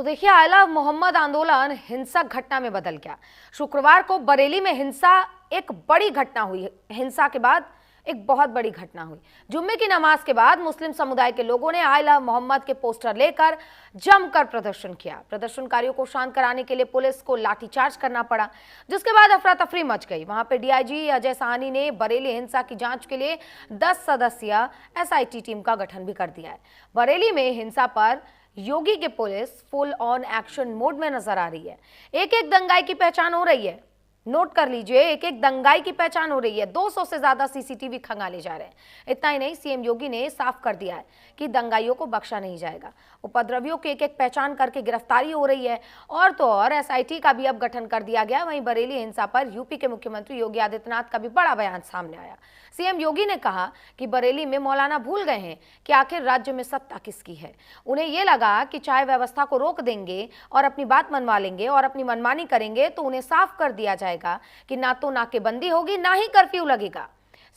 तो देखिए, आई लव मोहम्मद आंदोलन हिंसक घटना में बदल गया। शुक्रवार को बरेली में हिंसा एक बड़ी घटना हुई। हिंसा के बाद एक बहुत बड़ी घटना हुई। जुम्मे की नमाज के बाद मुस्लिम समुदाय के लोगों ने आई लव मोहम्मद के पोस्टर लेकर जमकर प्रदर्शन किया। प्रदर्शनकारियों को शांत कराने के लिए पुलिस को लाठीचार्ज करना पड़ा, जिसके बाद अफरा तफरी मच गई। वहां पे डीआईजी अजय साहनी ने बरेली हिंसा की जांच के लिए 10 सदस्यीय एसआईटी टीम का गठन भी कर दिया है। बरेली में हिंसा पर योगी की police full on action mode में नजर आ रही है। एक एक दंगाई की पहचान हो रही है। नोट कर लीजिए, एक एक दंगाई की पहचान हो रही है। 200 से ज्यादा सीसीटीवी खंगाले जा रहे हैं। इतना ही नहीं, सीएम योगी ने साफ कर दिया है कि दंगाइयों को बख्शा नहीं जाएगा। उपद्रवियों की एक एक पहचान करके गिरफ्तारी हो रही है। और तो और एसआईटी का भी अब गठन कर दिया गया। वहीं बरेली हिंसा पर यूपी के मुख्यमंत्री योगी आदित्यनाथ का भी बड़ा बयान सामने आया। सीएम योगी ने कहा कि बरेली में मौलाना भूल गए हैं कि आखिर राज्य में सत्ता किसकी है। उन्हें यह लगा कि चाहे व्यवस्था को रोक देंगे और अपनी बात मनवा लेंगे और अपनी मनमानी करेंगे तो उन्हें साफ कर दिया जाएगा कि ना तो नाकेबंदी होगी, ना ही कर्फ्यू लगेगा।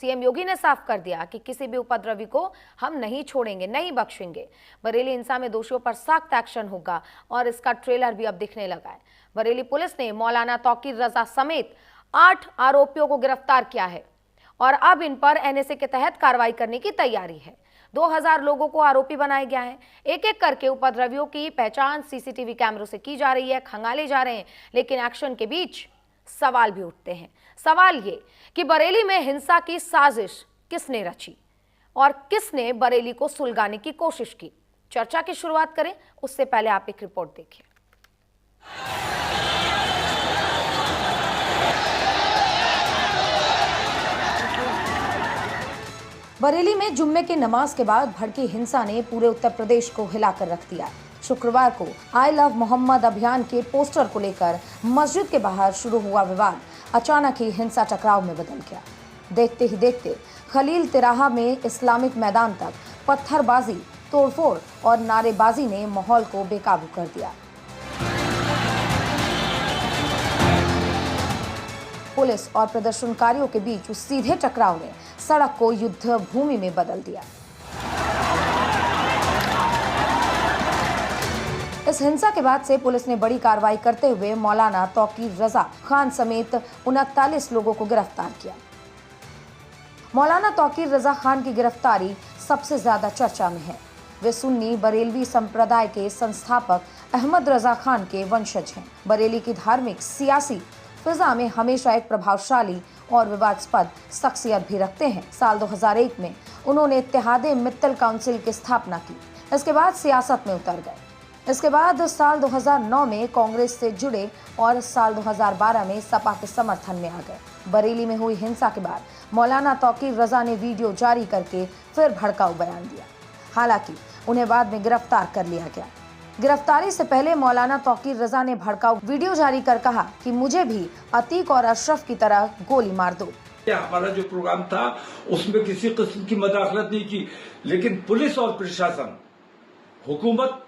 सीएम योगी ने साफ कर दिया कि किसी भी उपद्रवी को हम नहीं छोड़ेंगे, नहीं बख्शेंगे। बरेली हिंसा में दोषियों पर सख्त एक्शन होगा और इसका ट्रेलर भी अब दिखने लगा है। बरेली पुलिस ने मौलाना तौकीर रजा समेत 8 आरोपियों को गिरफ्तार किया है और अब इन पर एनएसए के तहत कार्रवाई करने की तैयारी है। 2000 लोगों को आरोपी बनाया गया है। एक एक करके उपद्रवियों की पहचान सीसीटीवी कैमरों से की जा रही है, खंगाले जा रहे हैं। लेकिन एक्शन के बीच सवाल भी उठते हैं। सवाल ये कि बरेली में हिंसा की साजिश किसने रची और किसने बरेली को सुलगाने की कोशिश की। चर्चा की शुरुआत करें उससे पहले आप एक रिपोर्ट देखिए। बरेली में जुम्मे की नमाज के बाद भड़की हिंसा ने पूरे उत्तर प्रदेश को हिलाकर रख दिया। शुक्रवार को आई लव मोहम्मद अभियान के पोस्टर को लेकर मस्जिद के बाहर शुरू हुआ विवाद अचानक ही हिंसा टकराव में बदल गया। देखते ही देखते खलील तिराहा में इस्लामिक मैदान तक पत्थरबाजी, तोड़फोड़ और नारेबाजी ने माहौल को बेकाबू कर दिया। पुलिस और प्रदर्शनकारियों के बीच उस सीधे टकराव ने सड़क को युद्ध भूमि में बदल दिया। इस हिंसा के बाद से पुलिस ने बड़ी कार्रवाई करते हुए मौलाना तौकीर रजा खान समेत 39 लोगों को गिरफ्तार किया। मौलाना तौकीर रजा खान की गिरफ्तारी सबसे ज्यादा चर्चा में है। वे सुन्नी बरेलवी संप्रदाय के संस्थापक अहमद रजा खान के वंशज हैं। बरेली की धार्मिक सियासी फिजा में हमेशा एक प्रभावशाली और विवादास्पद शख्सियत भी रखते हैं। साल 2001 में उन्होंने इत्तेहादे मित्तल काउंसिल की स्थापना की। इसके बाद सियासत में उतर गए। इसके बाद साल 2009 में कांग्रेस से जुड़े और साल 2012 में सपा के समर्थन में आ गए। बरेली में हुई हिंसा के बाद मौलाना तौकीर रजा ने वीडियो जारी करके फिर भड़काऊ बयान दिया। हालांकि उन्हें बाद में गिरफ्तार कर लिया गया। गिरफ्तारी से पहले मौलाना तौकीर रजा ने भड़काऊ वीडियो जारी कर कहा कि मुझे भी अतीक और अशरफ की तरह गोली मार दो। हमारा जो प्रोग्राम था उसमें किसी किस्म की मदाखलत नहीं की, लेकिन पुलिस और प्रशासन, हुकूमत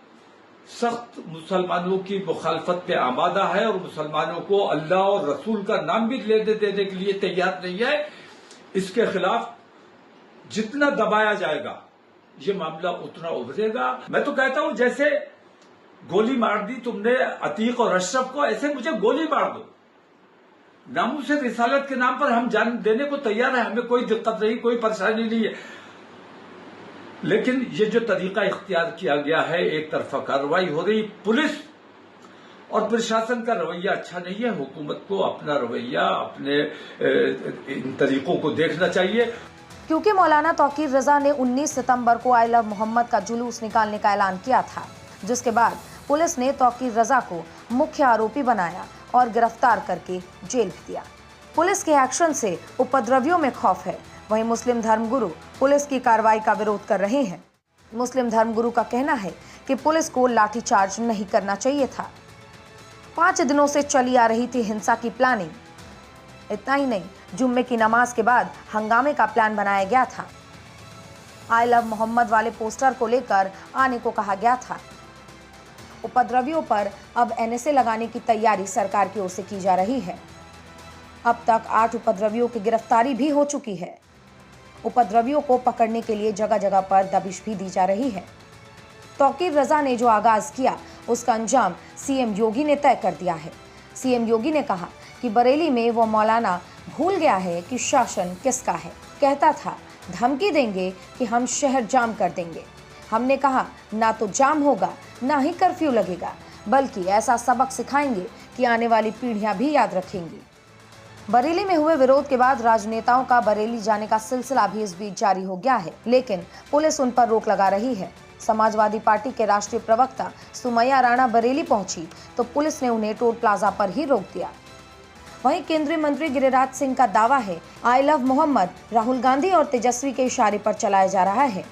सख्त मुसलमानों की मुखालफत पे आमादा है और मुसलमानों को अल्लाह और रसूल का नाम भी लेने देने के लिए तैयार नहीं है। इसके खिलाफ जितना दबाया जाएगा ये मामला उतना उभरेगा। मैं तो कहता हूं जैसे गोली मार दी तुमने अतीक और अशरफ को, ऐसे मुझे गोली मार दो। नामूस रिसालत के नाम पर हम जान देने को तैयार है, हमें कोई दिक्कत नहीं, कोई परेशानी नहीं है। लेकिन ये जो तरीका इख्तियार किया गया है, एक तरफा कार्रवाई हो रही, पुलिस और प्रशासन का रवैया अच्छा नहीं है। हुकूमत को अपना रवैया, अपने इन तरीकों को देखना चाहिए। क्योंकि मौलाना तौकीर रजा ने 19 सितंबर को आई लव मोहम्मद का जुलूस निकालने का ऐलान किया था, जिसके बाद पुलिस ने तौकीर रजा को मुख्य आरोपी बनाया और गिरफ्तार करके जेल भी दिया। पुलिस के एक्शन से उपद्रवियों में खौफ है। वहीं मुस्लिम धर्मगुरु पुलिस की कार्रवाई का विरोध कर रहे हैं। मुस्लिम धर्मगुरु का कहना है कि पुलिस को लाठीचार्ज नहीं करना चाहिए था। 5 दिनों से चली आ रही थी हिंसा की प्लानिंग। इतना ही नहीं, जुम्मे की नमाज के बाद हंगामे का प्लान बनाया गया था। आई लव मोहम्मद वाले पोस्टर को लेकर आने को कहा गया था। उपद्रवियों पर अब एनएसए लगाने की तैयारी सरकार की ओर से की जा रही है। अब तक 8 उपद्रवियों की गिरफ्तारी भी हो चुकी है। उपद्रवियों को पकड़ने के लिए जगह जगह पर दबिश भी दी जा रही है। तौकीर रजा ने जो आगाज किया उसका अंजाम सीएम योगी ने तय कर दिया है। सीएम योगी ने कहा कि बरेली में वो मौलाना भूल गया है कि शासन किसका है। कहता था धमकी देंगे कि हम शहर जाम कर देंगे। हमने कहा ना तो जाम होगा ना ही कर्फ्यू लगेगा, बल्कि ऐसा सबक सिखाएंगे कि आने वाली पीढ़ियां भी याद रखेंगी। बरेली में हुए विरोध के बाद राजनेताओं का बरेली जाने का सिलसिला भी इस बीच जारी हो गया है, लेकिन पुलिस उन पर रोक लगा रही है। समाजवादी पार्टी के राष्ट्रीय प्रवक्ता सुमैया राणा बरेली पहुंची तो पुलिस ने उन्हें टोल प्लाजा पर ही रोक दिया। वहीं केंद्रीय मंत्री गिरिराज सिंह का दावा है आई लव मोहम्मद राहुल गांधी और तेजस्वी के इशारे पर चलाया जा रहा है।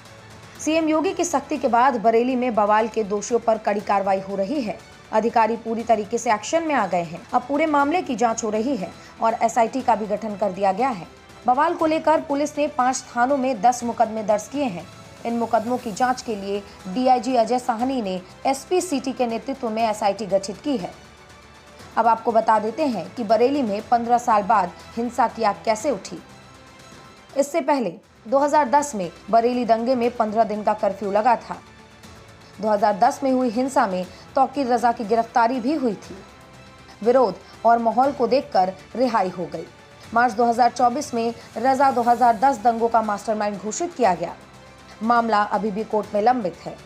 सीएम योगी की सख्ती के बाद बरेली में बवाल के दोषियों पर कड़ी कार्रवाई हो रही है। अधिकारी पूरी तरीके से एक्शन में आ गए हैं। अब पूरे मामले की जांच हो रही है और एसआईटी का भी गठन कर दिया गया है। बवाल को लेकर पुलिस ने 5 थानों में 10 मुकदमे दर्ज किए हैं। इन मुकदमों की जांच के लिए डीआईजी अजय साहनी ने एसपी सिटी के नेतृत्व में एसआईटी गठित की है। अब आपको बता देते हैं कि बरेली में 15 साल बाद हिंसा की आग कैसे उठी। इससे पहले 2010 में बरेली दंगे में 15 दिन का कर्फ्यू लगा था। 2010 में हुई हिंसा में तौकीर रजा की गिरफ्तारी भी हुई थी। विरोध और माहौल को देखकर रिहाई हो गई। मार्च 2024 में रजा 2010 दंगों का मास्टरमाइंड घोषित किया गया। मामला अभी भी कोर्ट में लंबित है।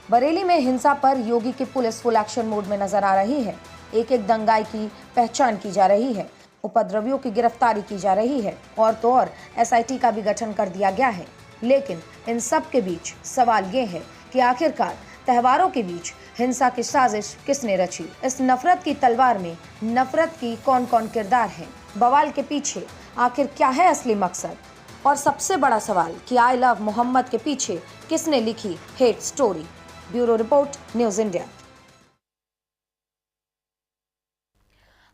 बरेली में हिंसा पर योगी की पुलिस फुल एक्शन मोड में नजर आ रही है। एक एक दंगाई की पहचान की जा रही है, उपद्रवियों की गिरफ्तारी की जा रही है और तो और एसआईटी का भी गठन कर दिया गया है। लेकिन इन सब के बीच सवाल ये है कि आखिरकार त्योहारों के बीच हिंसा की साजिश किसने रची? इस नफरत की तलवार में नफरत की कौन कौन किरदार है? बवाल के पीछे आखिर क्या है असली मकसद? और सबसे बड़ा सवाल कि आई लव मोहम्मद के पीछे किसने लिखी hate story? Bureau report, news India.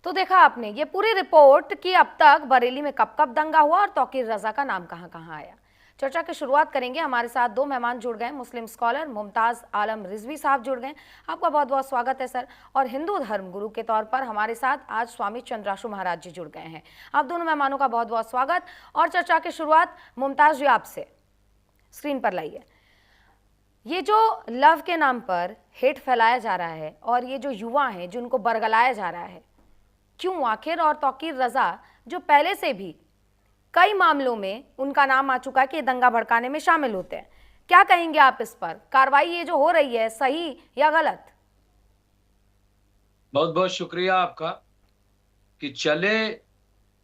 तो देखा आपने ये पूरी रिपोर्ट कि अब तक बरेली में कब कब दंगा हुआ और तौकीर रजा का नाम कहां कहां आया। चर्चा की शुरुआत करेंगे। हमारे साथ 2 मेहमान जुड़ गए। मुस्लिम स्कॉलर मुमताज आलम रिजवी साहब जुड़ गए। आपका बहुत बहुत स्वागत है सर। और हिंदू धर्म गुरु के तौर पर हमारे साथ आज स्वामी चंद्राशु महाराज जी जुड़ गए हैं। आप दोनों मेहमानों का बहुत बहुत स्वागत। और चर्चा की शुरुआत मुमताज जी आपसे, स्क्रीन पर लाइए। ये जो लव के नाम पर हेट फैलाया जा रहा है और ये जो युवा हैं जिनको बरगलाया जा रहा है, क्यों आखिर? और तौकीर रजा जो पहले से भी कई मामलों में उनका नाम आ चुका है कि दंगा भड़काने में शामिल होते हैं, क्या कहेंगे आप इस पर? कार्रवाई ये जो हो रही है सही या गलत? बहुत बहुत शुक्रिया आपका कि चले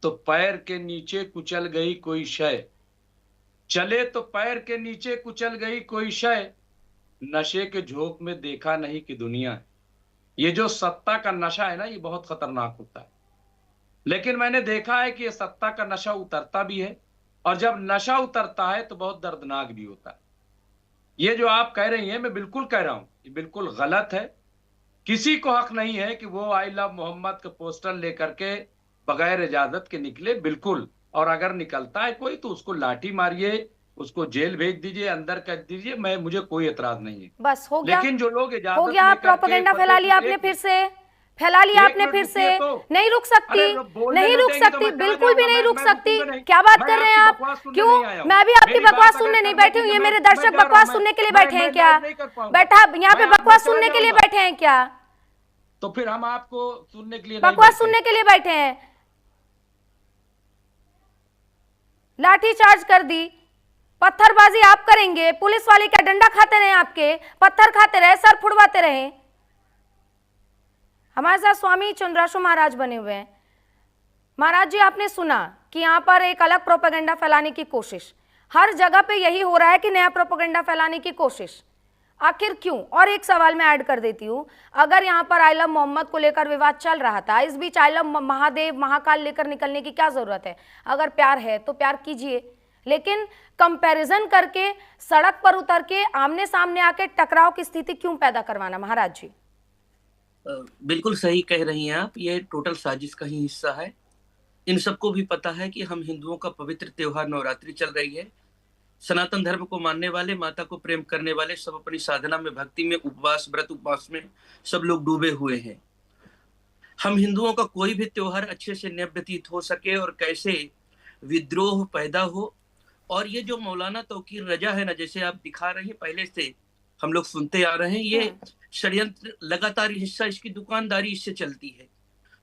तो पैर के नीचे कुचल गई कोई शय, चले तो पैर के नीचे कुचल गई कोई शय, नशे के झोंक में देखा नहीं कि दुनिया है। ये जो सत्ता का नशा है ना, ये बहुत खतरनाक होता है। लेकिन मैंने देखा है कि ये सत्ता का नशा उतरता भी है और जब नशा उतरता है तो बहुत दर्दनाक भी होता है। ये जो आप कह रही हैं, मैं बिल्कुल कह रहा हूं, ये बिल्कुल गलत है। किसी को हक नहीं है कि वो आई लव मोहम्मद का पोस्टर लेकर के बगैर इजाजत के निकले, बिल्कुल। और अगर निकलता है कोई तो उसको लाठी मारिए, उसको जेल भेज दीजिए, अंदर कर दीजिए, मुझे कोई एतराज नहीं है। बस हो गया। लेकिन जो लोग इजाजत हो गया, प्रोपेगेंडा फैला लिया आपने, फिर से फैला लिया आपने, फिर से नहीं रुक सकती, नहीं रुक सकती, बिल्कुल भी नहीं रुक सकती। क्या बात कर रहे हैं आप? क्यों? मैं भी आपकी बकवास सुनने नहीं बैठी हूँ। ये मेरे दर्शक बकवास सुनने के लिए बैठे हैं क्या? बैठा यहाँ पे बकवास सुनने के लिए बैठे हैं क्या? तो फिर हम आपको सुनने के लिए बकवास सुनने के लिए बैठे हैं? लाठी चार्ज कर दी, पत्थरबाजी आप करेंगे, पुलिस वाले क्या डंडा खाते रहे? आपके पत्थर खाते रहे, सर फुड़वाते रहे? हमारे साथ स्वामी चंद्राशु महाराज बने हुए हैं। महाराज जी, आपने सुना कि यहाँ पर एक अलग प्रोपेगेंडा फैलाने की कोशिश, हर जगह पे यही हो रहा है कि नया प्रोपेगेंडा फैलाने की कोशिश, आखिर क्यों? और एक सवाल मैं ऐड कर देती हूँ, अगर यहाँ पर आई लव मोहम्मद को लेकर विवाद चल रहा था, इस बीच आई लव महादेव महाकाल लेकर निकलने की क्या जरूरत है? अगर प्यार है तो प्यार कीजिए, लेकिन कंपैरिजन करके सड़क पर उतर के आमने सामने आके टकराव की स्थिति क्यों पैदा करवाना? महाराज जी बिल्कुल सही कह रही हैं आप, ये टोटल साजिश का ही हिस्सा है। इन सबको भी पता है कि हम हिंदुओं का पवित्र त्योहार नवरात्रि चल रही है। सनातन धर्म को मानने वाले, माता को प्रेम करने वाले सब अपनी साधना में, भक्ति में, उपवास, व्रत उपवास में सब लोग डूबे हुए हैं। हम हिंदुओं का कोई भी त्योहार अच्छे से न व्यतीत हो सके और कैसे विद्रोह पैदा हो। और ये जो मौलाना तौकीर रजा है ना, जैसे आप दिखा रहे हैं, पहले से हम लोग सुनते आ रहे हैं, षड्यंत्र लगातार हिस्सा, इसकी दुकानदारी इससे चलती है।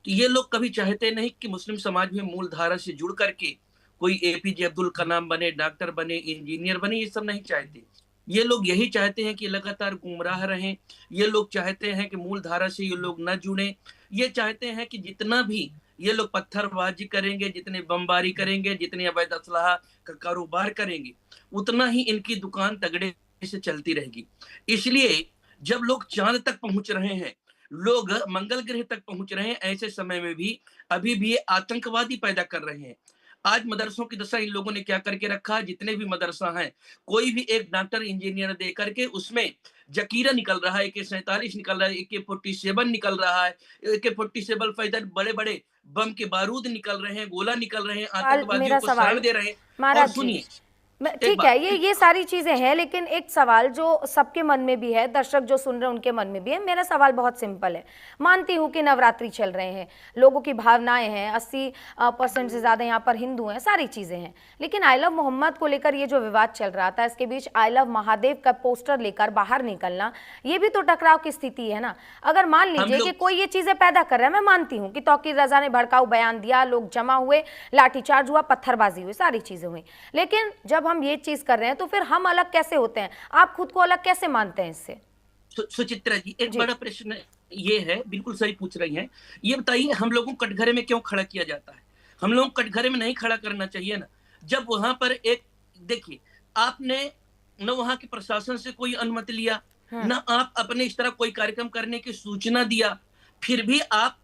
तो ये लोग कभी चाहते नहीं कि मुस्लिम समाज में मूल धारा से जुड़ करके कोई एपीजे अब्दुल कलाम बने, डॉक्टर बने, इंजीनियर बने, ये सब नहीं चाहते। ये लोग यही चाहते हैं कि लगातार गुमराह रहें। ये लोग चाहते हैं कि मूल धारा से ये लोग न जुड़े। ये चाहते हैं कि जितना भी ये लोग पत्थरबाजी करेंगे, जितने बमबारी करेंगे, जितने अवैध असलाह का कारोबार करेंगे, उतना ही इनकी दुकान तगड़े से चलती रहेगी। इसलिए जब लोग चांद तक पहुंच रहे हैं, लोग मंगल ग्रह तक पहुंच रहे हैं, ऐसे समय में भी अभी भी ये आतंकवादी पैदा कर रहे हैं। आज मदरसों की दशा इन लोगों ने क्या करके रखा, जितने भी मदरसा हैं, कोई भी एक डॉक्टर इंजीनियर दे करके उसमें जकीरा निकल रहा है, AK-47 निकल रहा है, AK-47 निकल रहा है, AK-47 फैदर बड़े बड़े बम के बारूद निकल रहे हैं, गोला निकल रहे हैं, आतंकवादियों मेरा को सवाल शरण दे रहे हैं। और महाराज जी, सुनिए, ठीक है, ये सारी चीजें हैं, लेकिन एक सवाल जो सबके मन में भी है, दर्शक जो सुन रहे हैं उनके मन में भी है। मेरा सवाल बहुत सिंपल है। मानती हूँ कि नवरात्रि चल रहे हैं, लोगों की भावनाएं हैं, 80% से ज्यादा यहाँ पर हिंदू हैं, सारी चीजें हैं, लेकिन आई लव मोहम्मद को लेकर ये जो विवाद चल रहा था, इसके बीच आई लव महादेव का पोस्टर लेकर बाहर निकलना, ये भी तो टकराव की स्थिति है ना। अगर मान लीजिए कि कोई ये चीजें पैदा कर रहा है, मैं मानती हूँ कि तौकीर रजा ने भड़काऊ बयान दिया, लोग जमा हुए, लाठीचार्ज हुआ, पत्थरबाजी हुई, सारी चीजें हुई, लेकिन जब हम ये चीज कर रहे हैं तो फिर हम अलग कैसे होते हैं? आप खुद को अलग कैसे मानते हैं इससे? सुचित्रा जी, एक बड़ा प्रश्न ये है, बिल्कुल सही पूछ रही हैं। ये बताइए, हम लोगों को कटघरे में क्यों खड़ा किया जाता है? हम लोगों को कटघरे में नहीं खड़ा करना चाहिए ना। जब वहां पर एक, देखिए, आपने न वहां के प्रशासन से कोई अनुमति लिया, न आप अपने इस तरह कोई कार्यक्रम करने की सूचना दिया, फिर भी आप,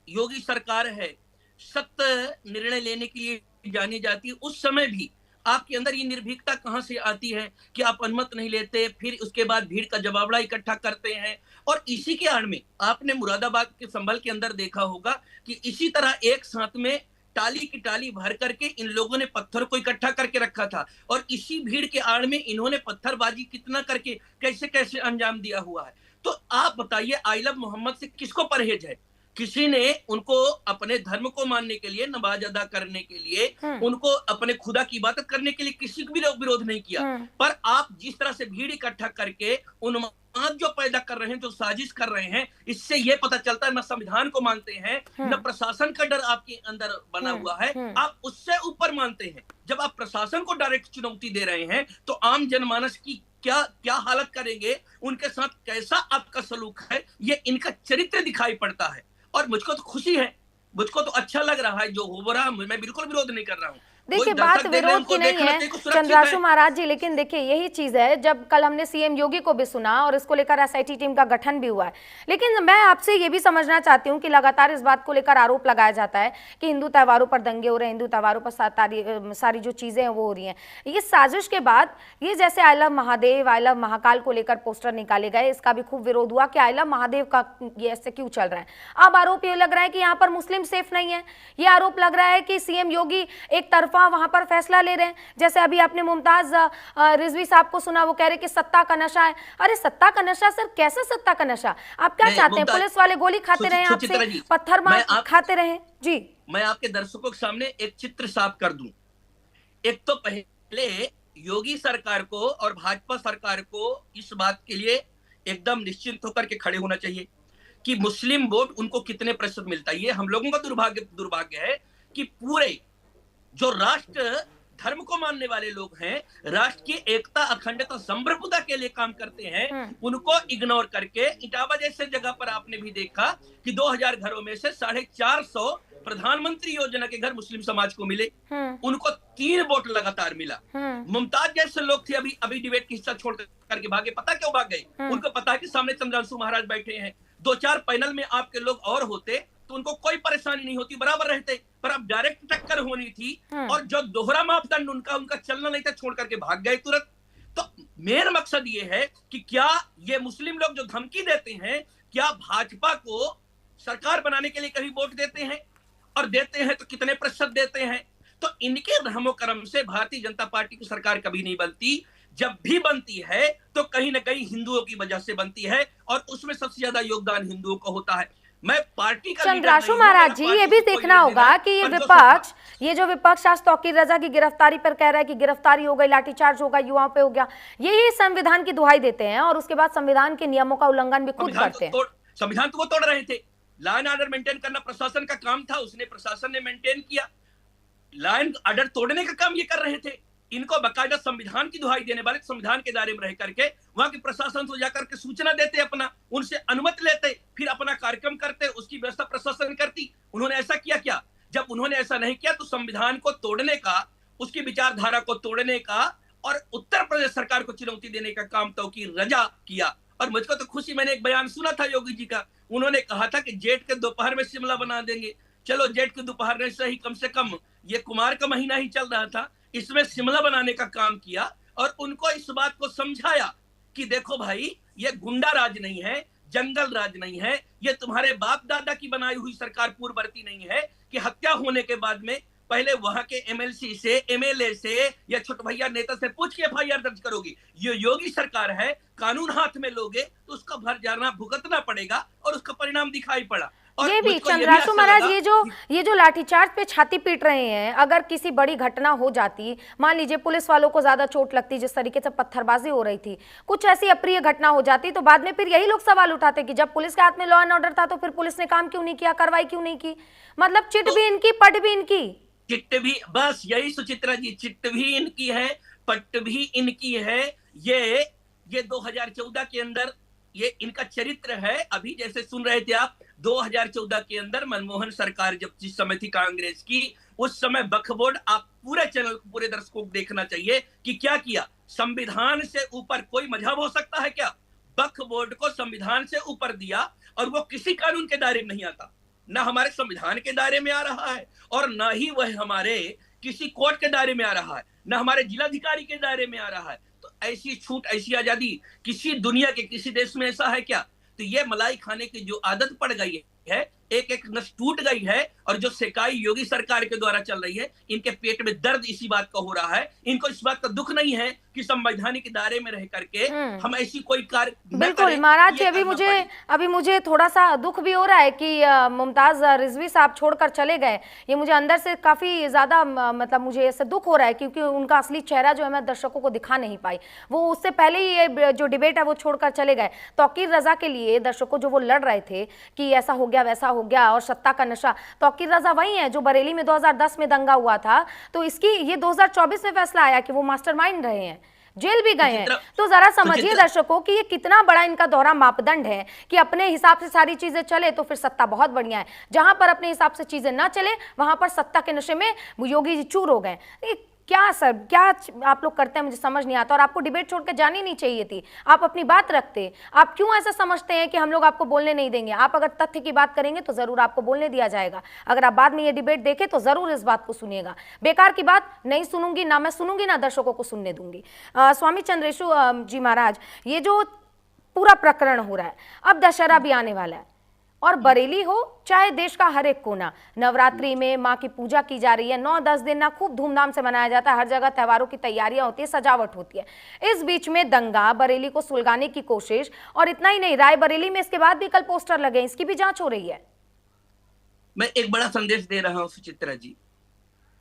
योगी सरकार है, सख्त निर्णय लेने के लिए जानी जाती है, उस समय भी आपके अंदर ये निर्भीकता कहां से आती है कि आप अनुमति नहीं लेते, फिर उसके बाद भीड़ का जवाबड़ा इकट्ठा करते हैं। और इसी के आड़ में आपने मुरादाबाद के संभल के अंदर देखा होगा कि इसी तरह एक साथ में टाली की टाली भर करके इन लोगों ने पत्थर को इकट्ठा करके रखा था, और इसी भीड़ के आड़ में इन्होंने पत्थरबाजी कितना करके कैसे कैसे अंजाम दिया हुआ है। तो आप बताइए, आई लव मोहम्मद से किसको परहेज है? किसी ने उनको अपने धर्म को मानने के लिए, नमाज अदा करने के लिए, उनको अपने खुदा की इबादत करने के लिए किसी को भी विरोध नहीं किया। पर आप जिस तरह से भीड़ इकट्ठा करके उन्माद जो पैदा कर रहे हैं, जो साजिश कर रहे हैं, इससे ये पता चलता है न संविधान को मानते हैं, न प्रशासन का डर आपके अंदर बना हुआ है, आप उससे ऊपर मानते हैं। जब आप प्रशासन को डायरेक्ट चुनौती दे रहे हैं तो आम जनमानस की क्या क्या हालत करेंगे, उनके साथ कैसा आपका सलूक है, ये इनका चरित्र दिखाई पड़ता है। और मुझको तो खुशी है, मुझको तो अच्छा लग रहा है जो हो रहा है, मैं बिल्कुल विरोध नहीं कर रहा हूँ। देखिए, बात विरोध की नहीं है चंद्राशु महाराज जी, लेकिन देखिए यही चीज है, जब कल हमने सीएम योगी को भी सुना और इसको लेकर एसआईटी टीम का गठन भी हुआ है, लेकिन मैं आपसे ये भी समझना चाहती हूँ कि लगातार इस बात को लेकर आरोप लगाया जाता है कि हिंदू त्योहारों पर दंगे हो रहे हैं, हिंदू त्योहारों पर सारी जो चीजें हैं वो हो रही हैं। ये साजिश के बाद ये जैसे आई love Mahadev, I love Mahakal को लेकर पोस्टर निकाले गए, इसका भी खूब विरोध हुआ कि आई लव महादेव का ये ऐसे क्यों चल रहा है। अब आरोप ये लग रहा है कि यहाँ पर मुस्लिम सेफ नहीं है, ये आरोप लग रहा है कि सीएम योगी एक तरफा वहां पर फैसला ले रहे हैं। जैसे अभी आपने मुमताज रिजवी साहब को सुना, वो कह रहे कि सत्ता का नशा है। अरे सत्ता का नशा सर, कैसा सत्ता का नशा? आप क्या चाहते हैं? पुलिस वाले गोली खाते रहे, आपसे पत्थर मार खाते रहे? जी, मैं आपके दर्शकों के सामने एक चित्र साफ कर दूं। एक तो पहले योगी सरकार को और भाजपा सरकार को इस बात के लिए एकदम निश्चिंत होकर के खड़े होना चाहिए कि मुस्लिम वोट उनको कितने प्रतिशत मिलता है। ये हम लोगों का दुर्भाग्य है कि पूरे जो राष्ट्र धर्म को मानने वाले लोग हैं, राष्ट्र की एकता, अखंडता, संप्रभुता के लिए काम करते हैं, उनको इग्नोर करके इटावा जैसे जगह पर आपने भी देखा कि 2000 घरों में से 450 प्रधानमंत्री योजना के घर मुस्लिम समाज को मिले, उनको 3 वोट लगातार मिला। मुमताज जैसे लोग थे, अभी डिबेट की हिस्सा छोड़ करके भागे। पता क्यों भाग गए? उनको पता है कि सामने चंद्राशु महाराज बैठे हैं, 2-4 पैनल में आपके लोग और होते तो उनको कोई परेशानी नहीं होती, बराबर रहते। पर अब डायरेक्ट टक्कर होनी थी और जो दोहरा मापदंड उनका चलना नहीं था, छोड़ करके भाग गए तुरंत। तो मेरा मकसद ये है कि क्या ये मुस्लिम लोग जो धमकी देते हैं, क्या भाजपा को सरकार बनाने के लिए कभी वोट देते हैं? और देते हैं तो कितने प्रतिशत देते हैं? तो इनके रहमो करम से भारतीय जनता पार्टी की सरकार कभी नहीं बनती। जब भी बनती है तो कहीं ना कहीं हिंदुओं की वजह से बनती है, और उसमें सबसे ज्यादा योगदान हिंदुओं का होता है। मैं पार्टी का चंद्राशु महाराज जी, ये भी देखना होगा कि ये जो विपक्ष आज तौकीर रजा की गिरफ्तारी पर कह रहा है कि गिरफ्तारी हो गई, लाठीचार्ज होगा, युवाओं पे हो गया, यही संविधान की दुहाई देते हैं और उसके बाद संविधान के नियमों का उल्लंघन भी खुद करते हैं। संविधान तो वो तोड़ रहे थे। लॉ एंड ऑर्डर मेंटेन करना प्रशासन का काम था, उसने प्रशासन ने मेंटेन किया। लॉ एंड ऑर्डर तोड़ने का काम ये कर रहे थे। इनको बाकायदा संविधान की दुहाई देने वाले संविधान के दायरे में रह करके वहां के प्रशासन को जाकर के सूचना देते, अपना उनसे अनुमति लेते, फिर अपना कार्यक्रम करते, उसकी व्यवस्था प्रशासन करती। उन्होंने ऐसा किया क्या? जब उन्होंने ऐसा नहीं किया तो संविधान को तोड़ने का, उसकी विचारधारा को तोड़ने का और उत्तर प्रदेश सरकार को चुनौती देने का काम तौकीर रजा किया। और मुझको तो खुशी, मैंने एक बयान सुना था योगी जी का, उन्होंने कहा था कि जेठ के दोपहर में शिमला बना देंगे। चलो जेठ के दोपहर में सही, कम से कम ये कुमार का महीना ही चल रहा था, इसमें शिमला बनाने का काम किया और उनको इस बात को समझाया कि देखो भाई, ये गुंडा राज नहीं है, जंगल राज नहीं है, ये तुम्हारे बाप दादा की बनाई हुई सरकार पूर्ववर्ती नहीं है कि हत्या होने के बाद में पहले वहां के एमएलसी से, एमएलए से या छोटे भैया नेता से पूछ के एफआईआर दर्ज करोगी। ये योगी सरकार है, कानून हाथ में लोगे तो उसका भर जाना भुगतना पड़ेगा और उसका परिणाम दिखाई पड़ा। ये भी चंद्राशु महाराज, ये जो लाठीचार्ज पे छाती पीट रहे हैं, अगर किसी बड़ी घटना हो जाती, मान लीजिए पुलिस वालों को ज्यादा चोट लगती, जिस तरीके से पत्थरबाजी हो रही थी, कुछ ऐसी अप्रिय घटना हो जाती, तो बाद में फिर यही लोग सवाल उठाते कि जब पुलिस के हाथ में लॉ एंड ऑर्डर था तो फिर पुलिस ने काम क्यों नहीं किया, कार्रवाई क्यों नहीं की। मतलब चिट भी इनकी, पट भी इनकी। चिट्ट भी, बस यही सुचित्रा जी, चिट्ट भी इनकी है, पट्ट भी इनकी है। ये 2014 के अंदर ये इनका चरित्र है। अभी जैसे सुन रहे थे आप, 2014 के अंदर मनमोहन सरकार जब जिस समय थी कांग्रेस की, उस समय वक्फ बोर्ड, आप पूरे चैनल को, पूरे दर्शकों को देखना चाहिए कि क्या किया। संविधान से ऊपर कोई मजहब हो सकता है क्या? वक्फ बोर्ड को संविधान से ऊपर दिया और वो किसी कानून के दायरे में नहीं आता, ना हमारे संविधान के दायरे में आ रहा है और ना ही वह हमारे किसी कोर्ट के दायरे में आ रहा है, ना हमारे जिलाधिकारी के दायरे में आ रहा है। तो ऐसी छूट, ऐसी आजादी किसी दुनिया के किसी देश में ऐसा है क्या? तो ये मलाई खाने की जो आदत पड़ गई है, एक एक नस टूट गई है और जो सेकाई योगी सरकार के द्वारा चल रही है, इनके पेट में दर्द इसी बात का हो रहा है। इनको इस बात का दुख नहीं है कि संवैधानिक दायरे में रह करके हम ऐसी कोई कार्य बिल्कुल महाराज जी, अभी मुझे थोड़ा सा दुख भी हो रहा है कि मुमताज रिजवी साहब छोड़कर चले गए। ये मुझे अंदर से काफी ज्यादा मतलब मुझे ऐसे दुख हो रहा है, क्योंकि उनका असली चेहरा जो है मैं दर्शकों को दिखा नहीं पाई। वो उससे पहले ही ये जो डिबेट है वो छोड़कर चले गए। तौकीर रजा के लिए दर्शकों जो वो लड़ रहे थे कि ऐसा हो गया, वैसा हो गया और सत्ता का नशा, तौकीर रजा वही है जो बरेली में 2010 में दंगा हुआ था, तो इसकी ये 2024 में फैसला आया कि वो मास्टरमाइंड रहे हैं, जेल भी गए हैं। तो जरा समझिए दर्शकों कि ये कितना बड़ा इनका दोहरा मापदंड है कि अपने हिसाब से सारी चीजें चले तो फिर सत्ता बहुत बढ़िया है, जहां पर अपने हिसाब से चीजें ना चले वहां पर सत्ता के नशे में योगी जी चूर हो गए। क्या सर, क्या आप लोग करते हैं मुझे समझ नहीं आता। और आपको डिबेट छोड़ के जानी नहीं चाहिए थी, आप अपनी बात रखते। आप क्यों ऐसा समझते हैं कि हम लोग आपको बोलने नहीं देंगे? आप अगर तथ्य की बात करेंगे तो जरूर आपको बोलने दिया जाएगा। अगर आप बाद में ये डिबेट देखें तो जरूर इस बात को सुनिएगा। बेकार की बात नहीं सुनूंगी, ना मैं सुनूंगी ना दर्शकों को सुनने दूंगी। स्वामी चंद्रेशु जी महाराज, ये जो पूरा प्रकरण हो रहा है, अब दशहरा भी आने वाला है और बरेली हो चाहे देश का हर एक कोना, नवरात्रि में माँ की पूजा की जा रही है। 9-10 दिन ना खूब धूमधाम से मनाया जाता है, हर जगह त्योहारों की तैयारियां होती है, सजावट होती है। इस बीच में दंगा, बरेली को सुलगाने की कोशिश, और इतना ही नहीं, रायबरेली में इसके बाद भी कल पोस्टर लगे, इसकी भी जांच हो रही है। मैं एक बड़ा संदेश दे रहा हूं सुचित्रा जी।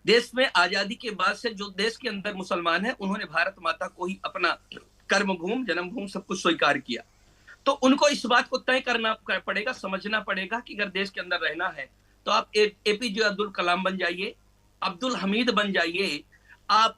देश में आजादी के बाद से जो देश के अंदर मुसलमान है, उन्होंने भारत माता को ही अपना कर्मभूमि, जन्मभूमि सब कुछ स्वीकार किया। तो उनको इस बात को तय करना पड़ेगा, समझना पड़ेगा कि अगर देश के अंदर रहना है तो आप एपीजे अब्दुल कलाम बन जाइए, अब्दुल हमीद बन जाइए। आप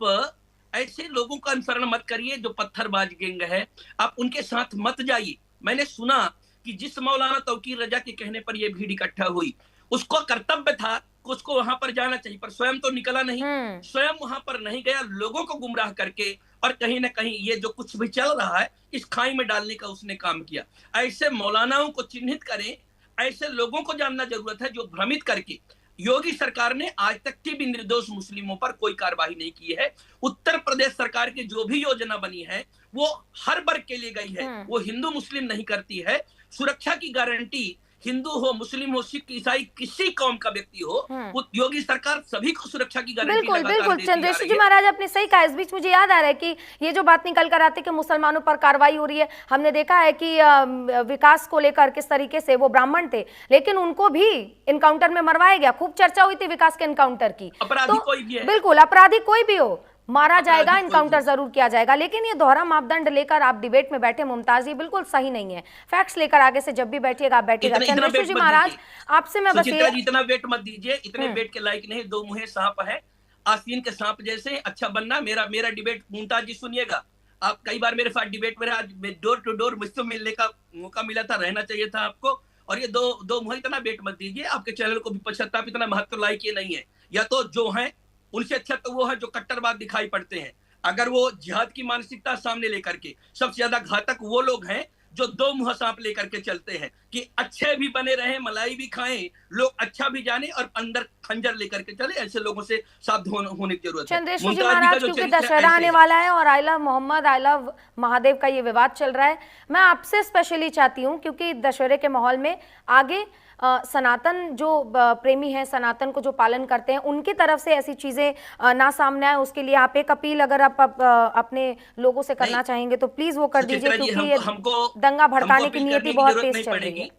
ऐसे लोगों का अनुसरण मत करिए जो पत्थरबाज गैंग है, आप उनके साथ मत जाइए। मैंने सुना कि जिस मौलाना तौकीर रजा के कहने पर यह भीड़ इकट्ठा हुई, उसको कर्तव्य था कि उसको वहां पर जाना चाहिए, पर स्वयं तो निकला नहीं, स्वयं वहां पर नहीं गया, लोगों को गुमराह करके और कहीं ना कहीं ये जो कुछ भी चल रहा है इस खाई में डालने का उसने काम किया। ऐसे मौलानाओं को चिन्हित करें, ऐसे लोगों को जानना जरूरत है जो भ्रमित करके। योगी सरकार ने आज तक की भी निर्दोष मुस्लिमों पर कोई कार्रवाई नहीं की है। उत्तर प्रदेश सरकार की जो भी योजना बनी है वो हर वर्ग के लिए गई है, वो हिंदू मुस्लिम नहीं करती है। सुरक्षा की गारंटी हिंदू हो, मुस्लिम हो, सिख, ईसाई, किसी कौम का व्यक्ति हो, वो योगी सरकार सभी को सुरक्षा की गारंटी बिल्कुल लगातार बिल्कुल देती आ चंद्रेश्वर रही जी है। महाराज आपने सही कहा। इस बीच मुझे याद आ रहा है कि ये जो बात निकल कर आती है कि मुसलमानों पर कार्रवाई हो रही है, हमने देखा है कि विकास को लेकर किस तरीके से वो ब्राह्मण थे लेकिन उनको भी इनकाउंटर में मरवाया गया। खूब चर्चा हुई थी विकास के इनकाउंटर की। अपराधी कोई भी है, बिल्कुल अपराधी कोई भी हो मारा जाएगा, अपराधी कोई इनकाउंटर भी। जरूर किया जाएगा। लेकिन ये दोहरा मापदंड लेकर आप डिबेट में बैठे मुमताज, ये बिल्कुल सही नहीं है। फैक्ट्स लेकर आगे से जब भी बैठिएगा आप बैठिएगा। इतना चंद्रेश्वर वेट जी मत महाराज दीजिए, आपसे मैं बस सुचित्रा ये जी, इतना वेट मत दीजिए, इतने वेट के लायक नहीं। दो मुहे सांप है, आस्तीन के सांप जैसे। अच्छा बनना, मेरा डिबेट मुमताज जी सुनिएगा। आप कई बार मेरे साथ डिबेट में, आज डोर टू डोर मुझसे मिलने का मौका मिला था, रहना चाहिए था आपको। और ये दो मुहे, इतना वेट मत दीजिए। आपके चैनल को भी पश्चाताप, इतना महत्व लाइक ये नहीं है। या तो जो है उनसे अच्छा तो वो है जो कट्टरवाद दिखाई पड़ते हैं। अगर वो जिहाद की मानसिकता सामने लेकर के, सबसे ज्यादा घातक वो लोग हैं जो दो मुंह सांप लेकर के चलते हैं कि अच्छे भी बने रहे, मलाई भी खाएं, लोग अच्छा भी जाने और अंदर खंजर लेकर के चले। ऐसे लोगों से सावधान होने की जरूरत है। चंद्रेश्वर जी मुमताज जी का महाराज जो क्योंकि चरित्र है, दशहरा ऐसे आने है। वाला है और I love Muhammad, I love Mahadev का ये विवाद चल रहा है, मैं आपसे स्पेशली चाहती हूँ क्योंकि दशहरे के माहौल में आगे सनातन जो प्रेमी हैं, सनातन को जो पालन करते हैं, उनकी तरफ से ऐसी चीजें ना सामने आए, उसके लिए आप एक अपील अगर आप अपने लोगों से करना चाहेंगे तो प्लीज वो कर दीजिए, क्योंकि ये दंगा भड़काने की नियति बहुत तेज चल रही है।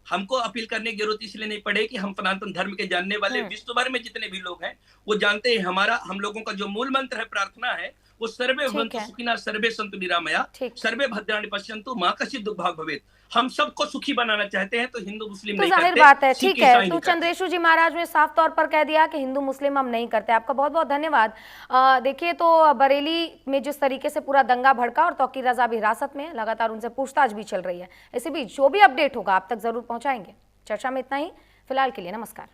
हमको अपील करने की जरूरत इसलिए नहीं पड़ेगी। हम सनातन धर्म के जानने वाले विश्व भर में जितने भी लोग हैं वो जानते हैं, हम लोगों का जो मूल मंत्र है, प्रार्थना है, वो सर्वे भवन्तु सुखिनः सर्वे सन्तु निरामया सर्वे भद्राणि पश्यन्तु मा कश्चित् दुर्भाग् भवेत्। हम सबको सुखी बनाना चाहते हैं, तो हिंदू मुस्लिम नहीं करते। जाहिर बात है, ठीक है। तो चंद्रेश्वर जी महाराज ने साफ तौर पर कह दिया कि हिंदू मुस्लिम हम नहीं करते। आपका बहुत बहुत धन्यवाद। देखिए तो बरेली में जिस तरीके से पूरा दंगा भड़का और तौकीर रजा भी हिरासत में, लगातार उनसे पूछताछ भी चल रही है। इसी बीच जो भी अपडेट होगा आप तक जरूर पहुंचाएंगे। चर्चा में इतना ही फिलहाल के लिए, नमस्कार।